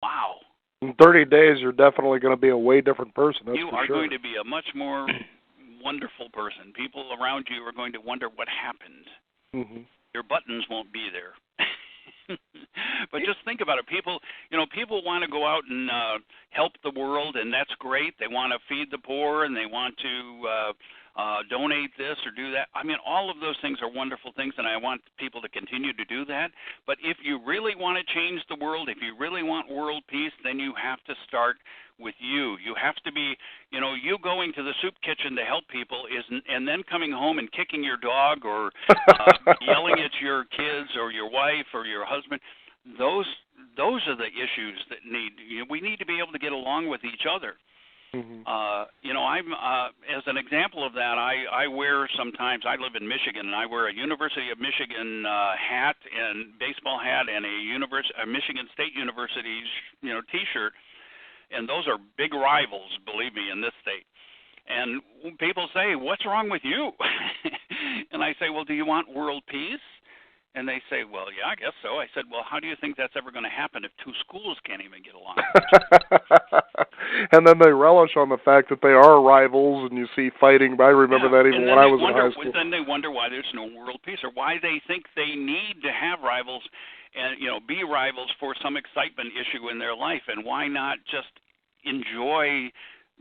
wow. In 30 days, you're definitely going to be a way different person. That's you for are sure. going to be a much more wonderful person. People around you are going to wonder what happened. Your buttons won't be there. But just think about it. People want to go out and help the world, and that's great. They want to feed the poor, and they want to donate this or do that. I mean, all of those things are wonderful things, and I want people to continue to do that. But if you really want to change the world, if you really want world peace, then you have to start with you. You have to be, you going to the soup kitchen to help people and then coming home and kicking your dog or yelling at your kids or your wife or your husband. Those are the issues that we need to be able to get along with each other. I'm as an example of that, I wear sometimes, I live in Michigan, and I wear a University of Michigan hat and baseball hat and a Michigan State University T-shirt, and those are big rivals, believe me, in this state. And people say, "What's wrong with you?" And I say, "Well, do you want world peace?" And they say, "Well, yeah, I guess so." I said, "Well, how do you think that's ever going to happen if two schools can't even get along?" And then they relish on the fact that they are rivals, and you see fighting. I remember that even when I was in high school. Then they wonder why there's no world peace, or why they think they need to have rivals and be rivals for some excitement issue in their life, and why not just enjoy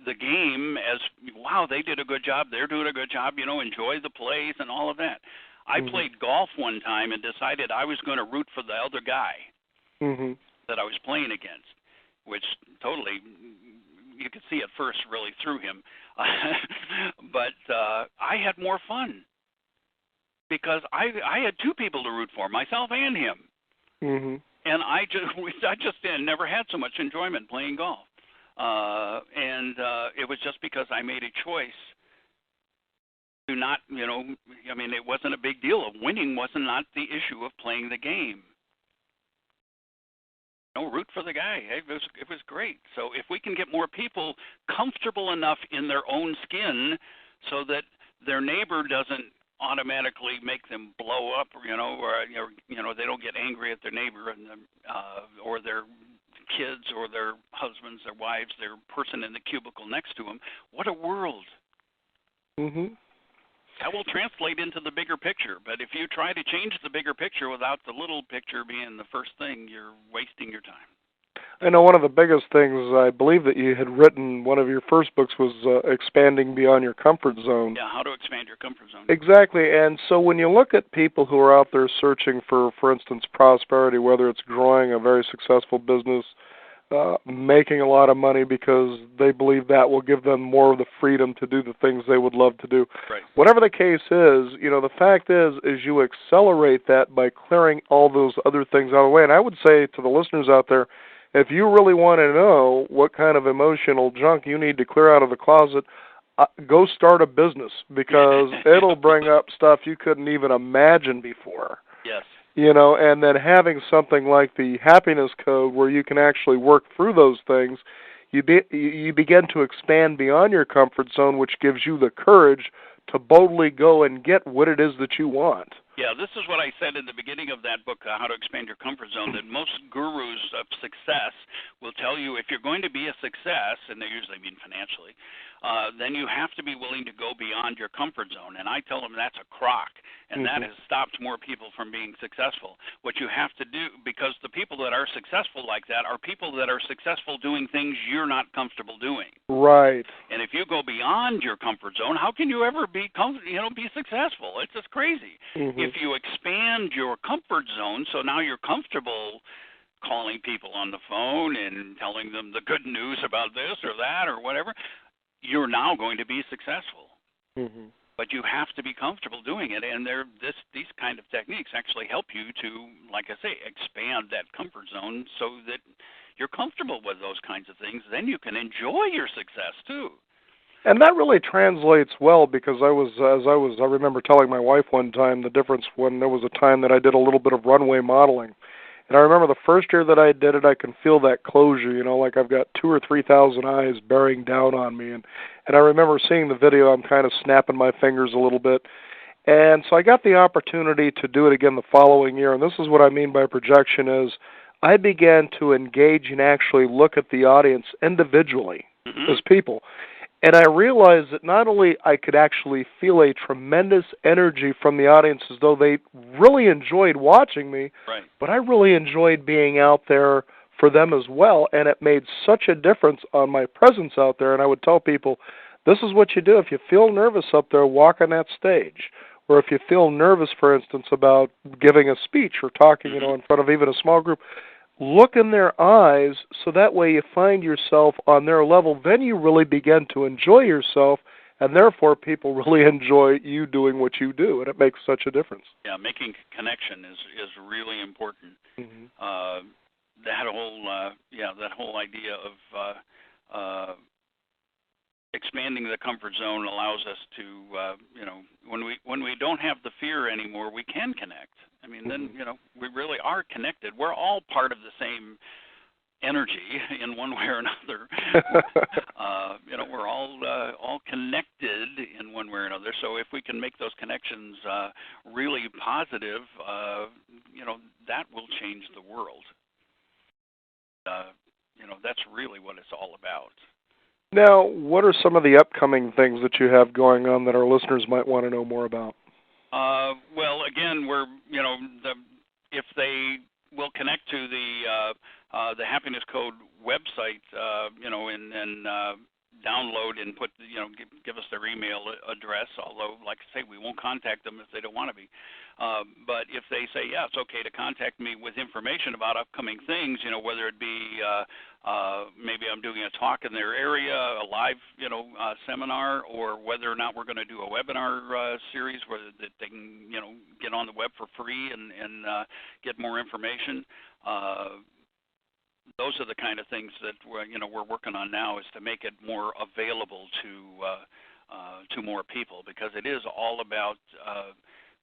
the game as, wow, they did a good job, they're doing a good job, enjoy the plays and all of that. I played golf one time and decided I was going to root for the other guy that I was playing against, which totally, you could see at first really threw him. But I had more fun because I had two people to root for, myself and him. And I just never had so much enjoyment playing golf. And it was just because I made a choice to not, it wasn't a big deal. Winning wasn't not the issue of playing the game. Root for the guy. It was great. So if we can get more people comfortable enough in their own skin so that their neighbor doesn't automatically make them blow up, or they don't get angry at their neighbor and or their kids or their husbands, their wives, their person in the cubicle next to them. What a world. That will translate into the bigger picture, but if you try to change the bigger picture without the little picture being the first thing, you're wasting your time. I know one of the biggest things, I believe that you had written, one of your first books was Expanding Beyond Your Comfort Zone. Yeah, how to expand your comfort zone. Exactly, and so when you look at people who are out there searching for instance, prosperity, whether it's growing a very successful business, making a lot of money because they believe that will give them more of the freedom to do the things they would love to do. Right. Whatever the case is, the fact is you accelerate that by clearing all those other things out of the way. And I would say to the listeners out there, if you really want to know what kind of emotional junk you need to clear out of the closet, go start a business, because it'll bring up stuff you couldn't even imagine before. Yes. And then having something like the happiness code where you can actually work through those things, you begin to expand beyond your comfort zone, which gives you the courage to boldly go and get what it is that you want. Yeah, this is what I said in the beginning of that book, How to Expand Your Comfort Zone, that most gurus of success will tell you if you're going to be a success, and they usually mean financially, then you have to be willing to go beyond your comfort zone. And I tell them that's a crock, and that has stopped more people from being successful. What you have to do, because the people that are successful like that are people that are successful doing things you're not comfortable doing. Right. And if you go beyond your comfort zone, how can you ever be successful? It's just crazy. If you expand your comfort zone, so now you're comfortable calling people on the phone and telling them the good news about this or that or whatever, you're now going to be successful. But you have to be comfortable doing it, and these kind of techniques actually help you to, like I say, expand that comfort zone so that you're comfortable with those kinds of things. Then you can enjoy your success too. And that really translates well because I remember telling my wife one time the difference when there was a time that I did a little bit of runway modeling. And I remember the first year that I did it, I can feel that closure, like I've got 2,000 or 3,000 eyes bearing down on me. And I remember seeing the video, I'm kind of snapping my fingers a little bit. And so I got the opportunity to do it again the following year. And this is what I mean by projection is I began to engage and actually look at the audience individually as people. And I realized that not only I could actually feel a tremendous energy from the audience as though they really enjoyed watching me, right, but I really enjoyed being out there for them as well. And it made such a difference on my presence out there. And I would tell people, this is what you do. If you feel nervous up there, walk on that stage. Or if you feel nervous, for instance, about giving a speech or talking, in front of even a small group, look in their eyes so that way you find yourself on their level. Then you really begin to enjoy yourself, and therefore people really enjoy you doing what you do, and it makes such a difference. Yeah, making connection is really important. That whole idea of expanding the comfort zone allows us to, when we don't have the fear anymore, we can connect. I mean, then, we really are connected. We're all part of the same energy in one way or another. We're all connected in one way or another. So if we can make those connections really positive, that will change the world. That's really what it's all about. Now, what are some of the upcoming things that you have going on that our listeners might want to know more about? Well, again, we're if they will connect to the Happiness Code website, and download and put, give us their email address. Although, like I say, we won't contact them if they don't want to be. But if they say, yeah, it's okay to contact me with information about upcoming things, whether it be maybe I'm doing a talk in their area, a live, seminar, or whether or not we're going to do a webinar series where that they can, get on the web for free and get more information. Those are the kind of things that we're working on now, is to make it more available to more people, because it is all about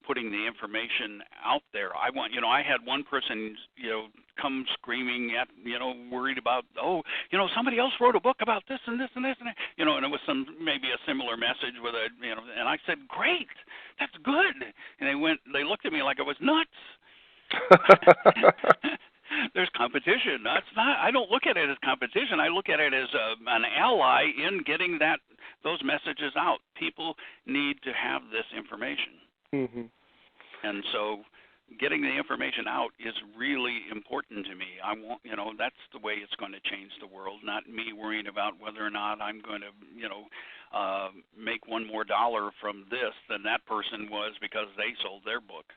putting the information out there. I had one person, come screaming at, worried about, somebody else wrote a book about this and this and this, and that, and it was maybe a similar message with a, and I said, great, that's good. And they looked at me like I was nuts. There's competition. I don't look at it as competition. I look at it as an ally in getting those messages out. People need to have this information. And so getting the information out is really important to me. I want, that's the way it's going to change the world, not me worrying about whether or not I'm going to, make $1 more from this than that person was because they sold their book.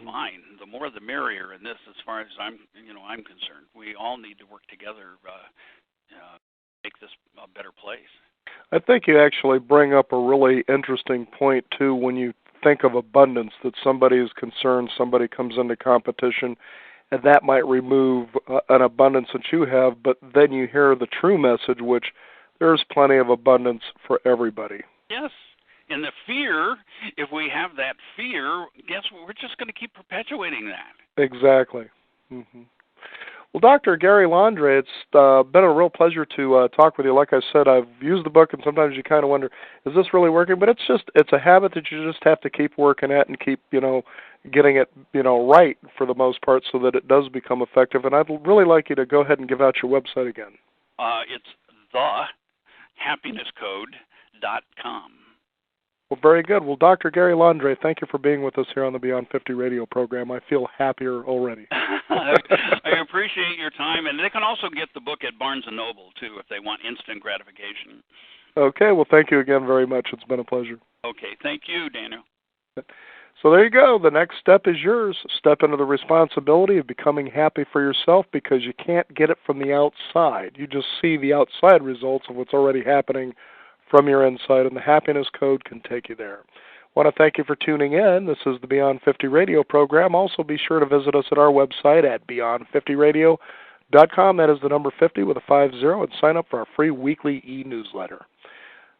Fine. The more the merrier in this, as far as I'm concerned. We all need to work together make this a better place. I think you actually bring up a really interesting point, too, when you think of abundance, that somebody is concerned, somebody comes into competition, and that might remove an abundance that you have, but then you hear the true message, which there's plenty of abundance for everybody. Yes. And the fear, if we have that fear, guess what? We're just going to keep perpetuating that. Exactly. Well, Dr. Gary Landry, it's been a real pleasure to talk with you. Like I said, I've used the book, and sometimes you kind of wonder, is this really working? But it's a habit that you just have to keep working at and keep, getting it, right for the most part so that it does become effective. And I'd really like you to go ahead and give out your website again. It's thehappinesscode.com. Well, very good. Well, Dr. Gary Landry, thank you for being with us here on the Beyond 50 radio program. I feel happier already. I appreciate your time, and they can also get the book at Barnes & Noble, too, if they want instant gratification. Okay, well, thank you again very much. It's been a pleasure. Okay, thank you, Daniel. So there you go. The next step is yours. Step into the responsibility of becoming happy for yourself, because you can't get it from the outside. You just see the outside results of what's already happening from your inside, and the Happiness Code can take you there. I want to thank you for tuning in. This is the Beyond 50 radio program. Also, be sure to visit us at our website at beyond50radio.com. That is the number 50 with a 50, and sign up for our free weekly e-newsletter.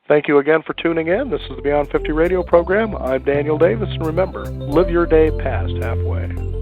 Thank you again for tuning in. This is the Beyond 50 radio program. I'm Daniel Davis, and remember, live your day past halfway.